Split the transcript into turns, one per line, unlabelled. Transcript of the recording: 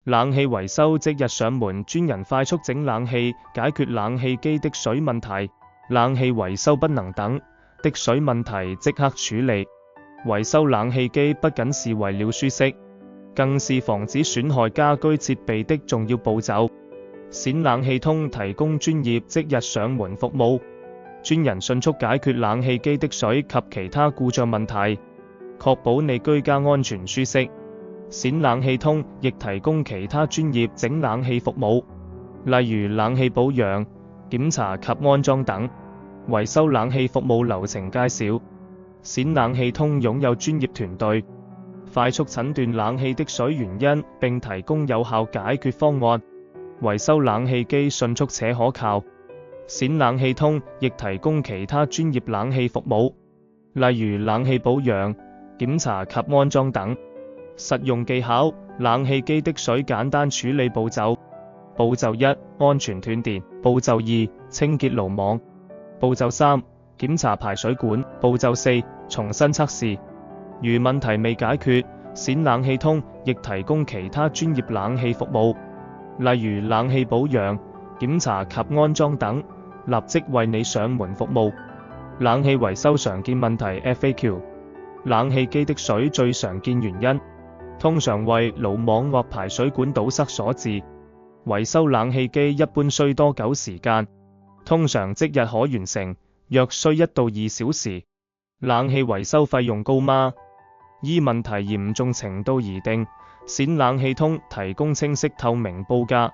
冷氣維修即日上門，專人快速整冷氣，解決冷氣機滴水問題。冷氣維修不能等，滴水問題即刻處理。維修冷氣機不僅是為了舒適，更是防止損害家居設備的重要步驟。冼冷氣通提供專業即日上門服務，專人迅速解決冷氣機滴水及其他故障問題，確保你居家安全舒適。冼冷氣通亦提供其他專業整冷氣服務，例如冷氣保養、檢查及安裝等。維修冷氣服務流程介紹：冼冷氣通擁有專業團隊，快速診斷冷氣滴水原因並提供有效解決方案，維修冷氣機迅速且可靠。冼冷氣通亦提供其他專業冷氣服務，例如冷氣保養、檢查及安裝等。實用技巧：冷氣機滴水簡單處理步驟。步驟1：安全斷電。步驟2：清潔爐網。步驟3：檢查排水管。步驟4：重新測試。如問題未解決，冼冷氣通亦提供其他專業冷氣服務，例如冷氣保養、檢查及安裝等，立即為你上門服務。冷氣維修常見問題 FAQ： 冷氣機滴水最常見原因，通常為爐網或排水管堵塞所致。維修冷氣機一般需多久時間？通常即日可完成，約需1到2小時。冷氣維修費用高嗎？依問題嚴重程度而定。冼冷氣通提供清晰透明報價。